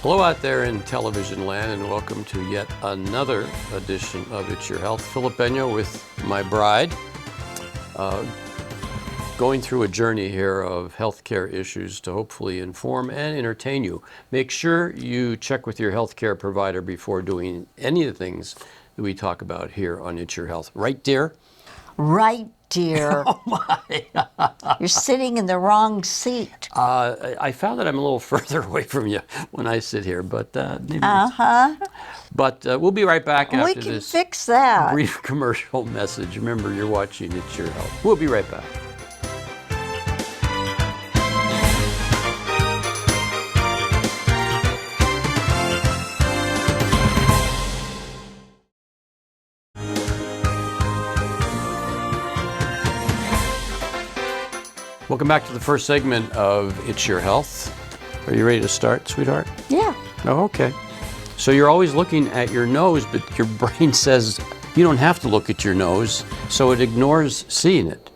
Hello out there in television land, and welcome to yet another edition of It's Your Health. Philip Benyo with my bride, going through a journey here of healthcare issues to hopefully inform and entertain you. Make sure you check with your healthcare provider before doing any of the things that we talk about here on It's Your Health. Right, dear? Right, dear. Oh, my. You're sitting in the wrong seat. I found that I'm a little further away from you when I sit here, but maybe But we'll be right back after We can this fix that. brief commercial message. Remember, you're watching It's Your Health. We'll be right back. Welcome back to the first segment of It's Your Health. Are you ready to start, sweetheart? Yeah. Oh, okay. So you're always looking at your nose, but your brain says you don't have to look at your nose, so it ignores seeing it.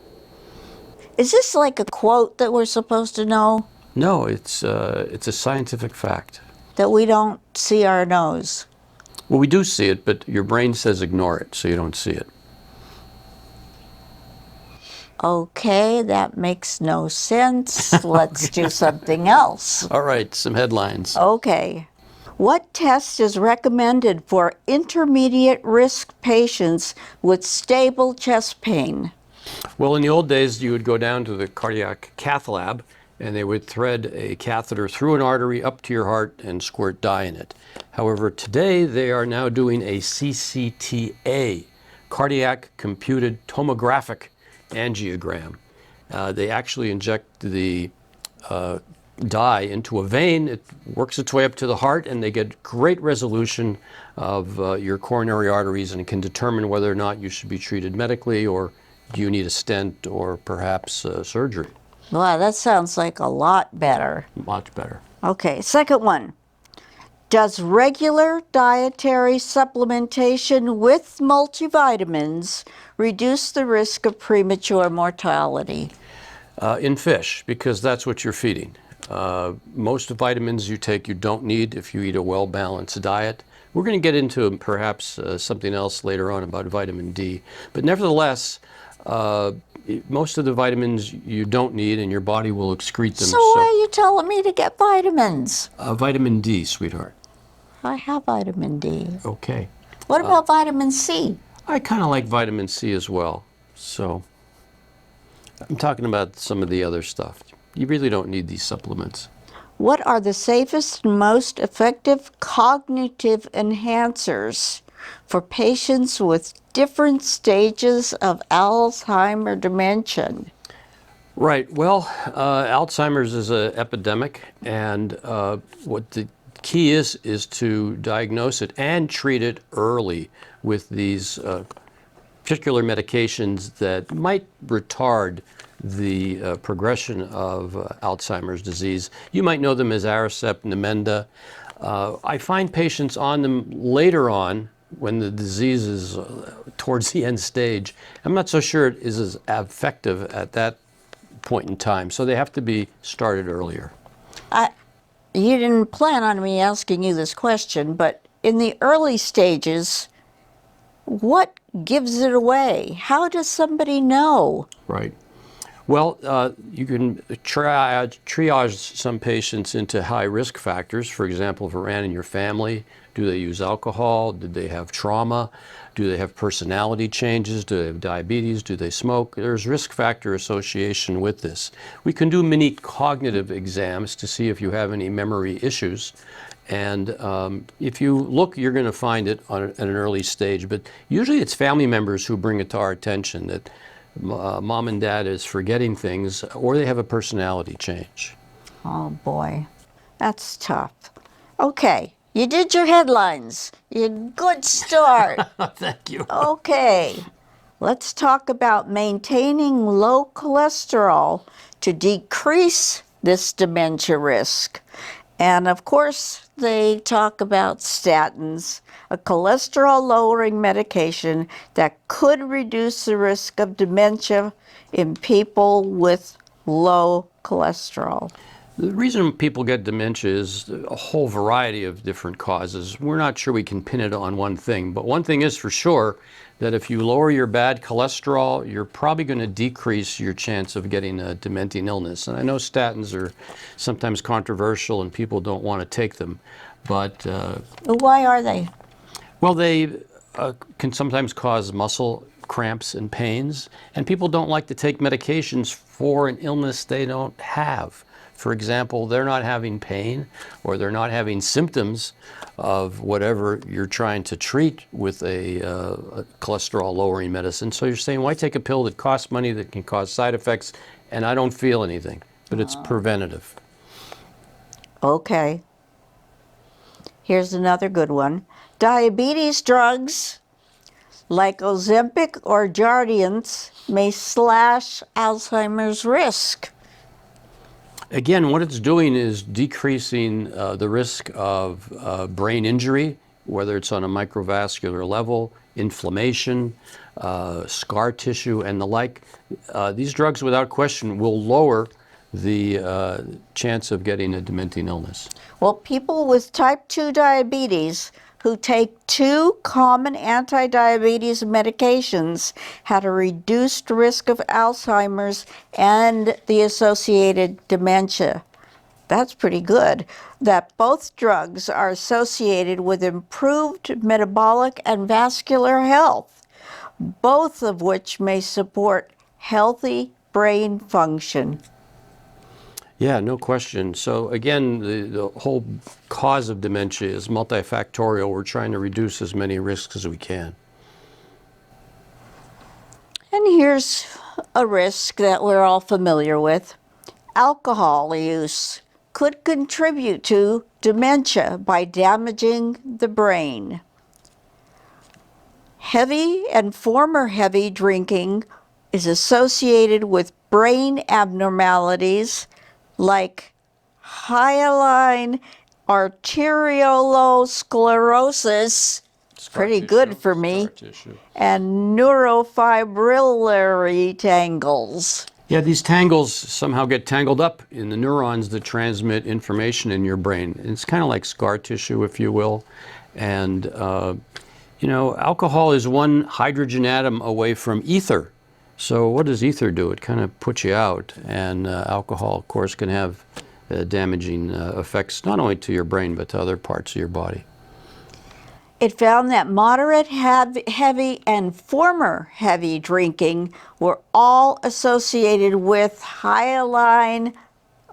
Is this like a quote that we're supposed to know? No, it's a scientific fact. That we don't see our nose? Well, we do see it, but your brain says ignore it, so you don't see it. Okay, that makes no sense. Let's do something else. All right, some headlines. Okay. What test is recommended for intermediate risk patients with stable chest pain? Well, in the old days, you would go down to the cardiac cath lab, and they would thread a catheter through an artery up to your heart and squirt dye in it. However, today they are now doing a CCTA, cardiac computed tomographic angiogram. They actually inject the dye into a vein. It works its way up to the heart, and they get great resolution of your coronary arteries, and it can determine whether or not you should be treated medically, or do you need a stent, or perhaps surgery. Wow, that sounds like a lot better. Much better. Okay, second one. Does regular dietary supplementation with multivitamins reduce the risk of premature mortality? In fish, because that's what you're feeding. Most vitamins you take you don't need if you eat a well-balanced diet. We're going to get into perhaps something else later on about vitamin D. But nevertheless, most of the vitamins you don't need, and your body will excrete them. So why are you telling me to get vitamins? Vitamin D, sweetheart. I have vitamin D. Okay. What about vitamin C? I kind of like vitamin C as well. So I'm talking about some of the other stuff. You really don't need these supplements. What are the safest and most effective cognitive enhancers for patients with different stages of Alzheimer's dementia? Right. Well, Alzheimer's is an epidemic, and what the key is to diagnose it and treat it early with these particular medications that might retard the progression of Alzheimer's disease. You might know them as Aricept, Namenda. I find patients on them later on when the disease is towards the end stage. I'm not so sure it is as effective at that point in time, so they have to be started earlier. You didn't plan on me asking you this question, but in the early stages, what gives it away? How does somebody know? Right. Well, you can triage some patients into high risk factors. For example, if it ran in your family, do they use alcohol? Did they have trauma? Do they have personality changes? Do they have diabetes? Do they smoke? There's risk factor association with this. We can do mini cognitive exams to see if you have any memory issues. And if you look, you're going to find it at an early stage. But usually it's family members who bring it to our attention that mom and dad is forgetting things, or they have a personality change. Oh boy, that's tough. Okay, you did your headlines. Good start. Thank you. Okay, let's talk about maintaining low cholesterol to decrease this dementia risk. And of course, they talk about statins, a cholesterol-lowering medication that could reduce the risk of dementia in people with low cholesterol. The reason people get dementia is a whole variety of different causes. We're not sure we can pin it on one thing, but one thing is for sure, that if you lower your bad cholesterol, you're probably going to decrease your chance of getting a dementing illness. And I know statins are sometimes controversial and people don't want to take them, but Why are they? well, they can sometimes cause muscle cramps and pains, and people don't like to take medications for an illness they don't have. For example, they're not having pain or they're not having symptoms of whatever you're trying to treat with a cholesterol-lowering medicine. So you're saying, why take a pill that costs money, that can cause side effects, and I don't feel anything? But it's preventative. Okay. Here's another good one. Diabetes drugs like Ozempic or Jardiance may slash Alzheimer's risk. Again, what it's doing is decreasing the risk of brain injury, whether it's on a microvascular level, inflammation, scar tissue, and the like. These drugs, without question, will lower the chance of getting a dementing illness. Well, people with type 2 diabetes who take 2 common anti-diabetes medications had a reduced risk of Alzheimer's and the associated dementia. That's pretty good. That both drugs are associated with improved metabolic and vascular health, both of which may support healthy brain function. Yeah, no question. So again, the whole cause of dementia is multifactorial. We're trying to reduce as many risks as we can. And here's a risk that we're all familiar with. Alcohol use could contribute to dementia by damaging the brain. Heavy and former heavy drinking is associated with brain abnormalities like hyaline arteriolosclerosis, pretty good for me, and neurofibrillary tangles. Yeah, these tangles somehow get tangled up in the neurons that transmit information in your brain. It's kind of like scar tissue, if you will. And, you know, alcohol is one hydrogen atom away from ether. So what does ether do? It kind of puts you out. And alcohol, of course, can have damaging effects not only to your brain, but to other parts of your body. It found that moderate, heavy, and former heavy drinking were all associated with hyaline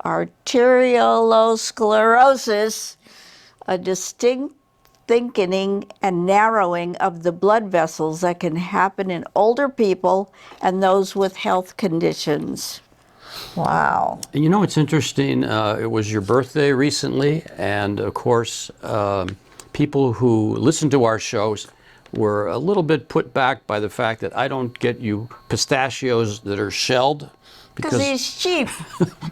arteriolosclerosis, a distinct thickening and narrowing of the blood vessels that can happen in older people and those with health conditions. Wow. And you know, it's interesting. It was your birthday recently, and of course, people who listen to our shows were a little bit put back by the fact that I don't get you pistachios that are shelled. Because he's cheap.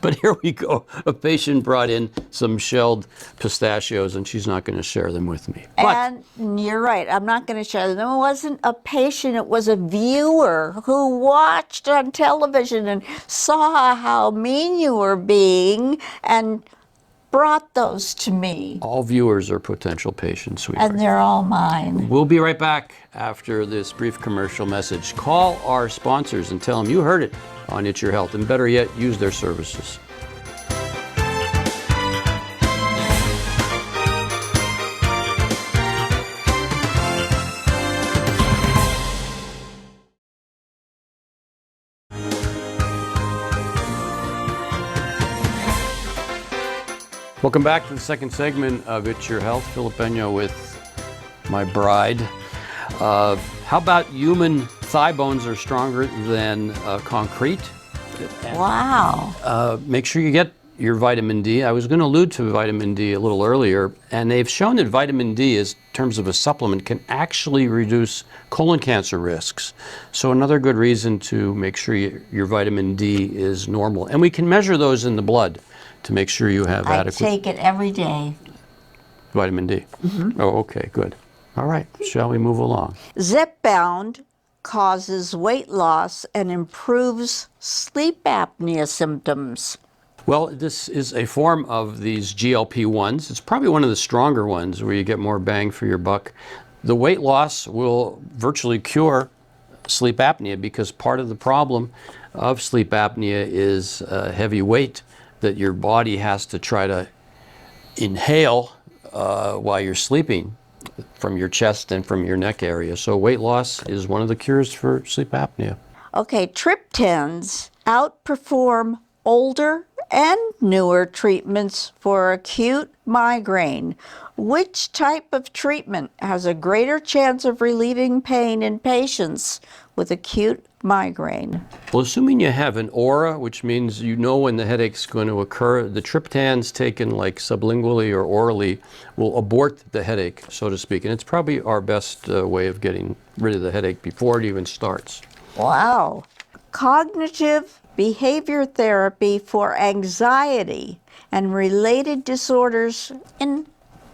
But here we go. A patient brought in some shelled pistachios, and she's not going to share them with me. And you're right, I'm not going to share them. It wasn't a patient, it was a viewer who watched on television and saw how mean you were being and brought those to me. All viewers are potential patients, sweetheart. And they're all mine. We'll be right back after this brief commercial message. Call our sponsors and tell them you heard it on It's Your Health, and better yet, use their services. Welcome back to the second segment of It's Your Health. Philip Benyo with my bride. How about human thigh bones are stronger than concrete? Wow. Make sure you get your vitamin D. I was going to allude to vitamin D a little earlier, and they've shown that vitamin D, in terms of a supplement, can actually reduce colon cancer risks. So another good reason to make sure your vitamin D is normal. And we can measure those in the blood to make sure you have I adequate take it every day. vitamin D. Oh, okay, good. All right, shall we move along? Zepbound causes weight loss and improves sleep apnea symptoms. Well, this is a form of these GLP-1s. It's probably one of the stronger ones where you get more bang for your buck. The weight loss will virtually cure sleep apnea because part of the problem of sleep apnea is heavy weight that your body has to try to inhale while you're sleeping from your chest and from your neck area. So weight loss is one of the cures for sleep apnea. Okay, triptans outperform older and newer treatments for acute migraine. Which type of treatment has a greater chance of relieving pain in patients with acute migraine? Well, assuming you have an aura, which means you know when the headache's going to occur, the triptans taken like sublingually or orally will abort the headache, so to speak. And it's probably our best way of getting rid of the headache before it even starts. Wow. Cognitive behavior therapy for anxiety and related disorders in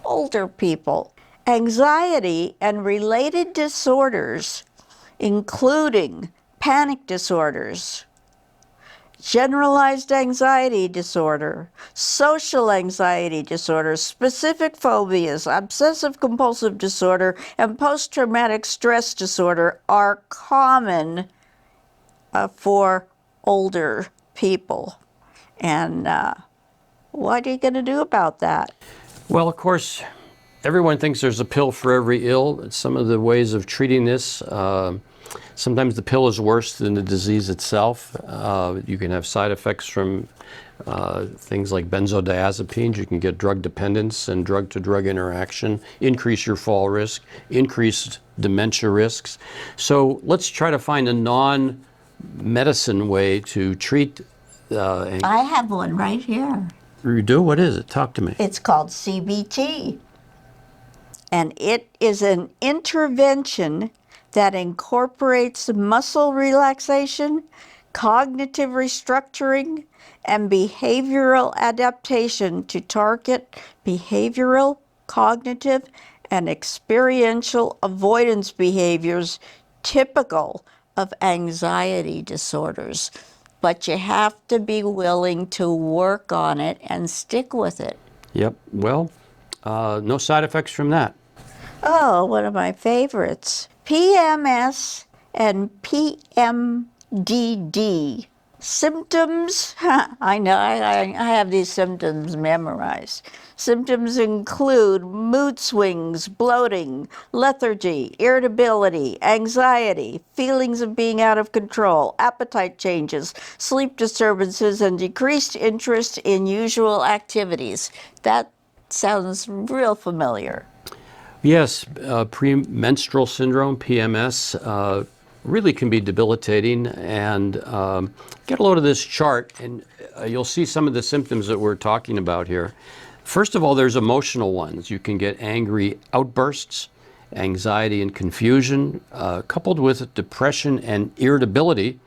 older people. Anxiety and related disorders, including panic disorders, generalized anxiety disorder, social anxiety disorder, specific phobias, obsessive compulsive disorder, and post-traumatic stress disorder are common for older people. And what are you going to do about that? Well, of course, everyone thinks there's a pill for every ill. Some of the ways of treating this, sometimes the pill is worse than the disease itself. You can have side effects from things like benzodiazepines. You can get drug dependence and drug-to-drug interaction, increase your fall risk, increase dementia risks. So let's try to find a non-medicine way to treat. I have one right here. You do? What is it? Talk to me. It's called CBT. And it is an intervention that incorporates muscle relaxation, cognitive restructuring, and behavioral adaptation to target behavioral, cognitive, and experiential avoidance behaviors typical of anxiety disorders. But you have to be willing to work on it and stick with it. Yep. Well, no side effects from that. Oh, one of my favorites. PMS and PMDD. Symptoms, I know, I have these symptoms memorized. Symptoms include mood swings, bloating, lethargy, irritability, anxiety, feelings of being out of control, appetite changes, sleep disturbances, and decreased interest in usual activities. That sounds real familiar. Yes, premenstrual syndrome, PMS, really can be debilitating. And get a load of this chart, and you'll see some of the symptoms that we're talking about here. First of all, there's emotional ones. You can get angry outbursts, anxiety and confusion, coupled with depression and irritability.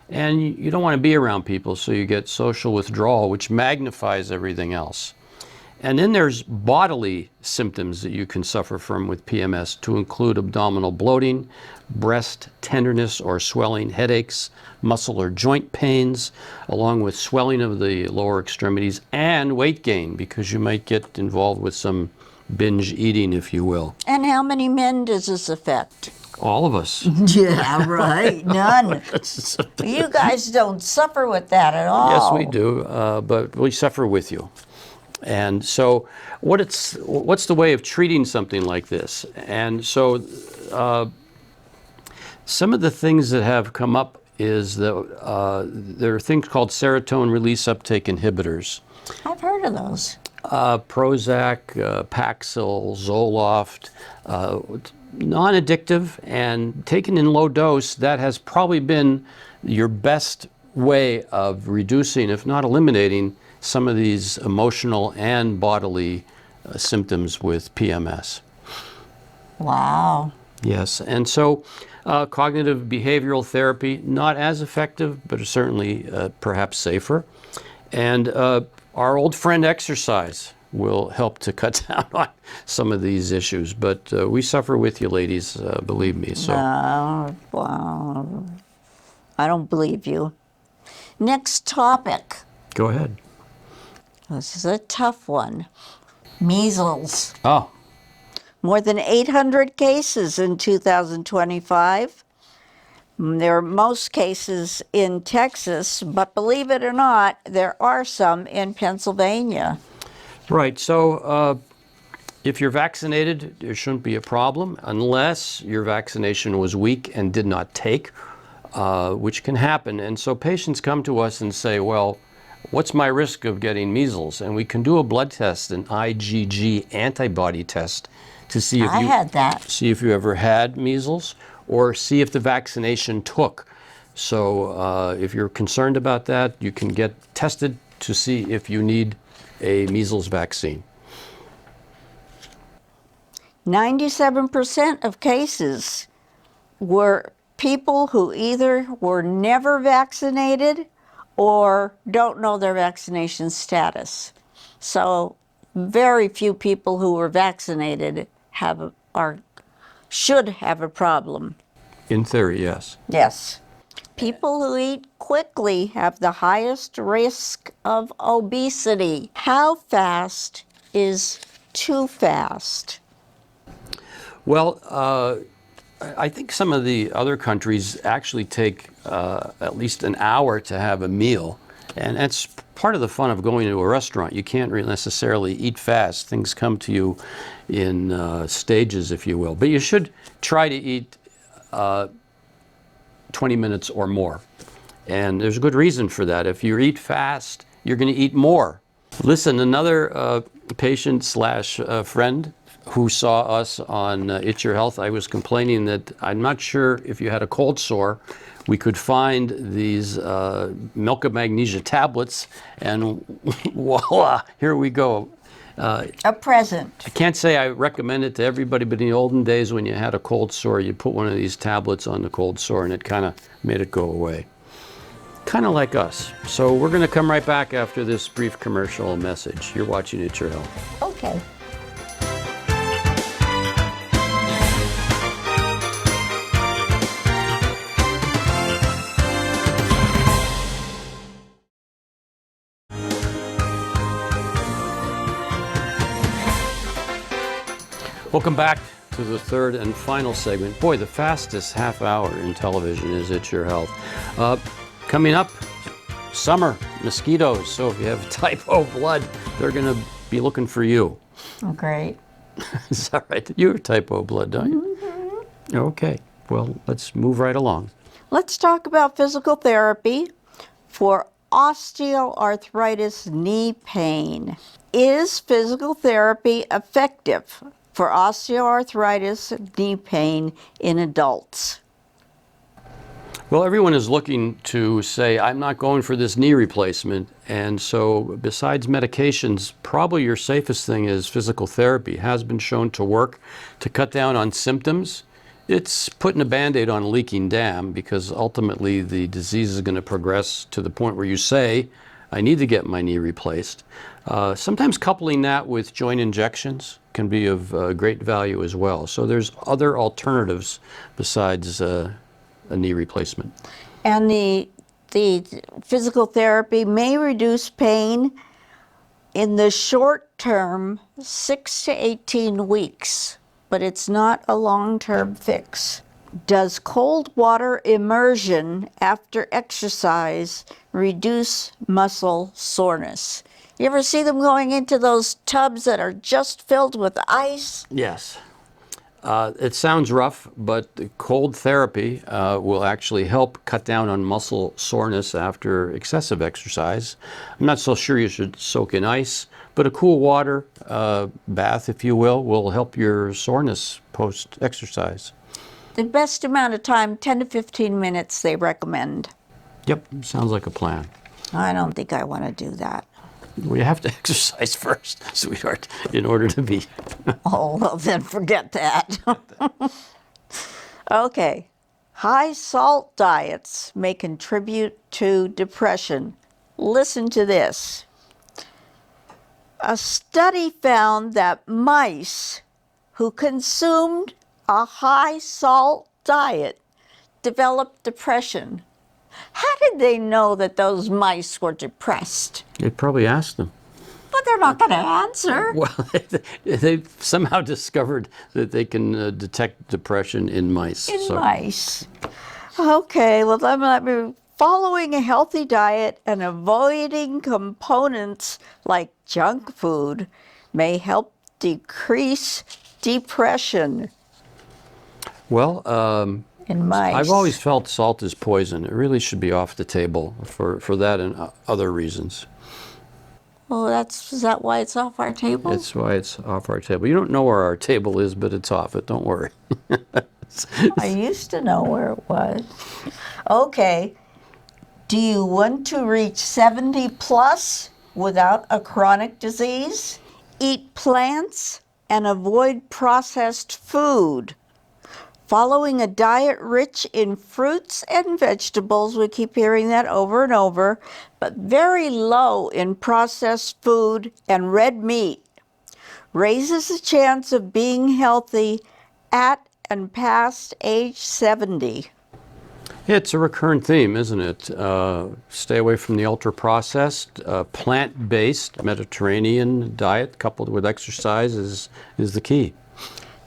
And you don't want to be around people, so you get social withdrawal, which magnifies everything else. And then there's bodily symptoms that you can suffer from with PMS, to include abdominal bloating, breast tenderness or swelling, headaches, muscle or joint pains, along with swelling of the lower extremities, and weight gain, because you might get involved with some binge eating, if you will. And how many men does this affect? All of us. Yeah, right. None. You guys don't suffer with that at all. Yes, we do, but we suffer with you. And so what's the way of treating something like this? And so some of the things that have come up is that there are things called serotonin release uptake inhibitors. I've heard of those. Prozac, Paxil, Zoloft, non-addictive and taken in low dose. That has probably been your best way of reducing, if not eliminating, some of these emotional and bodily symptoms with PMS. Wow. Yes, and so cognitive behavioral therapy, not as effective, but certainly perhaps safer. And our old friend exercise will help to cut down on some of these issues. But we suffer with you, ladies, believe me. So. Well, I don't believe you. Next topic. Go ahead. This is a tough one. Measles. Oh, More than 800 cases in 2025. There are most cases in Texas, but believe it or not, there are some in Pennsylvania. right. So if you're vaccinated, there shouldn't be a problem unless your vaccination was weak and did not take, which can happen. And so patients come to us and say, well, what's my risk of getting measles? And we can do a blood test, an IgG antibody test, to see if I had that. see if you ever had measles or see if the vaccination took. So if you're concerned about that, you can get tested to see if you need a measles vaccine. 97% of cases were people who either were never vaccinated or don't know their vaccination status. So very few people who were vaccinated should have a problem. In theory, yes. Yes. People who eat quickly have the highest risk of obesity. How fast is too fast? Well, I think some of the other countries actually take at least an hour to have a meal. And that's part of the fun of going to a restaurant. You can't really necessarily eat fast. Things come to you in stages, if you will. But you should try to eat 20 minutes or more. And there's a good reason for that. If you eat fast, you're going to eat more. Listen, another patient slash friend who saw us on It's Your Health, I was complaining that I'm not sure if you had a cold sore, we could find these milk of magnesia tablets, and voila, here we go. A present. I can't say I recommend it to everybody, but in the olden days when you had a cold sore, you put one of these tablets on the cold sore and it kind of made it go away. Kind of like us. So we're going to come right back after this brief commercial message. You're watching It's Your Health. Okay. Welcome back to the third and final segment. Boy, the fastest half hour in television is It's Your Health. Coming up, summer, mosquitoes. So if you have type O blood, they're going to be looking for you. Oh, great. Is that right? You're type O blood, don't you? Mm-hmm. Okay. Well, let's move right along. Let's talk about physical therapy for osteoarthritis knee pain. Is physical therapy effective for osteoarthritis knee pain in adults? Well, everyone is looking to say, I'm not going for this knee replacement. And so besides medications, probably your safest thing is physical therapy. It has been shown to work to cut down on symptoms. It's putting a Band-Aid on a leaking dam because ultimately the disease is going to progress to the point where you say, I need to get my knee replaced. Sometimes coupling that with joint injections can be of great value as well. So there's other alternatives besides a knee replacement. And the physical therapy may reduce pain in the short term, 6 to 18 weeks, but it's not a long-term fix. Does cold water immersion after exercise reduce muscle soreness? You ever see them going into those tubs that are just filled with ice? Yes. It sounds rough, but cold therapy will actually help cut down on muscle soreness after excessive exercise. I'm not so sure you should soak in ice, but a cool water bath, if you will help your soreness post-exercise. The best amount of time, 10 to 15 minutes, they recommend. Yep, sounds like a plan. I don't think I want to do that. We have to exercise first, sweetheart, in order to be. Oh, well, then forget that. Okay. High salt diets may contribute to depression. Listen to this. A study found that mice who consumed a high salt diet developed depression. How did they know that those mice were depressed? You probably asked them. But they're not going to answer. Well, they've somehow discovered that they can detect depression in mice. In mice. Okay, well, let me. Following a healthy diet and avoiding components like junk food may help decrease depression Well, in mice. I've always felt salt is poison. It really should be off the table for that and other reasons. Oh, is that why it's off our table? That's why it's off our table. You don't know where our table is, but it's off it. Don't worry. I used to know where it was. Okay. Do you want to reach 70 plus without a chronic disease? Eat plants and avoid processed food. Following a diet rich in fruits and vegetables, we keep hearing that over and over, but very low in processed food and red meat, raises the chance of being healthy at and past age 70. It's a recurrent theme, isn't it? Stay away from the ultra-processed, plant-based Mediterranean diet coupled with exercise is the key.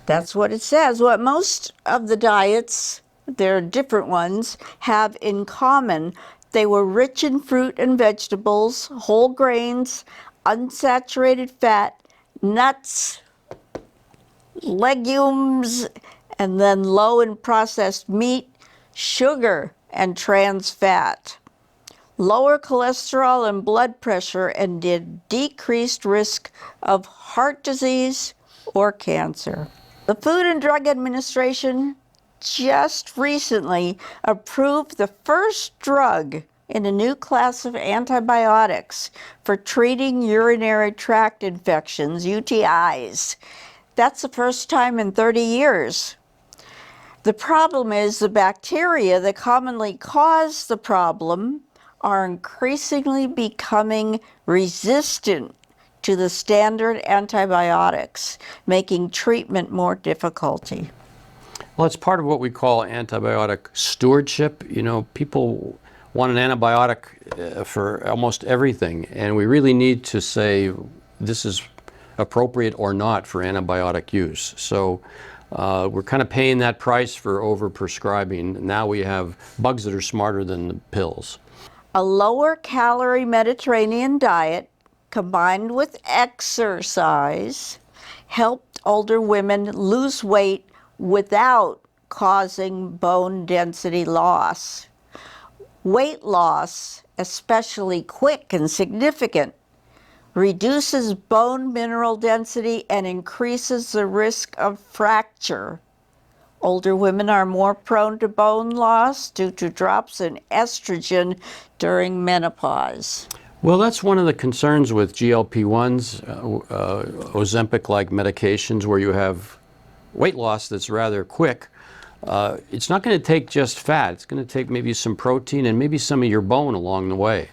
That's what it says. What most of the diets, there are different ones, have in common, they were rich in fruit and vegetables, whole grains, unsaturated fat, nuts, legumes, and then low in processed meat, sugar, and trans fat. Lower cholesterol and blood pressure and decreased risk of heart disease or cancer. The Food and Drug Administration just recently approved the first drug in a new class of antibiotics for treating urinary tract infections, UTIs. That's the first time in 30 years. The problem is the bacteria that commonly cause the problem are increasingly becoming resistant to the standard antibiotics, making treatment more difficult. Well, it's part of what we call antibiotic stewardship. You know, people want an antibiotic for almost everything, and we really need to say this is appropriate or not for antibiotic use. So we're kind of paying that price for overprescribing. Now we have bugs that are smarter than the pills. A lower calorie Mediterranean diet combined with exercise helped older women lose weight without causing bone density loss. Weight loss, especially quick and significant, reduces bone mineral density and increases the risk of fracture. Older women are more prone to bone loss due to drops in estrogen during menopause. Well, that's one of the concerns with GLP-1s, Ozempic-like medications, where you have weight loss that's rather quick. It's not going to take just fat. It's going to take maybe some protein and maybe some of your bone along the way.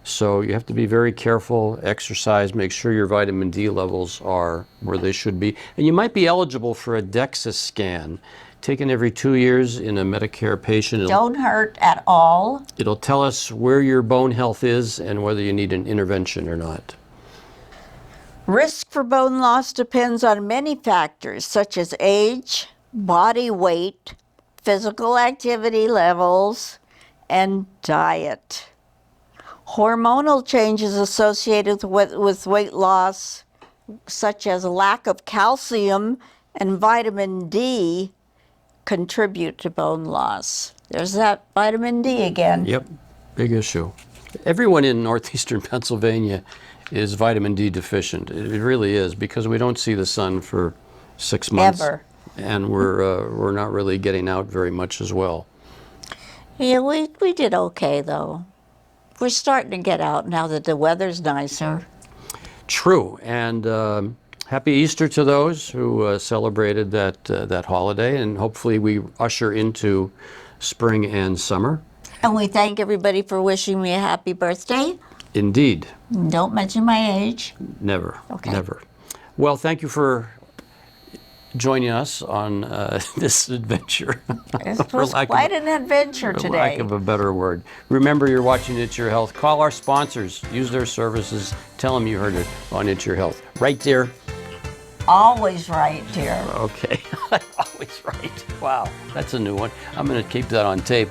So you have to be very careful, exercise, make sure your vitamin D levels are where they should be. And you might be eligible for a DEXA scan, taken every 2 years in a Medicare patient. Don't hurt at all. It'll tell us where your bone health is and whether you need an intervention or not. Risk for bone loss depends on many factors, such as age, body weight, physical activity levels, and diet. Hormonal changes associated with weight loss, such as lack of calcium and vitamin D, contribute to bone loss. There's that vitamin D again. Yep, big issue. Everyone in northeastern Pennsylvania is vitamin D deficient. It really is, because we don't see the sun for 6 months. Ever. And we're not really getting out very much as well. Yeah, we did okay though. We're starting to get out now that the weather's nicer. True, and happy Easter to those who celebrated that holiday, and hopefully we usher into spring and summer. And we thank everybody for wishing me a happy birthday. Indeed. Don't mention my age. Never. Okay. Never. Well, thank you for joining us on this adventure. It was quite an adventure For today. lack of a better word. Remember, you're watching It's Your Health. Call our sponsors. Use their services. Tell them you heard it on It's Your Health. Right, dear? Always right, dear. Okay. Always right. Wow. That's a new one. I'm going to keep that on tape.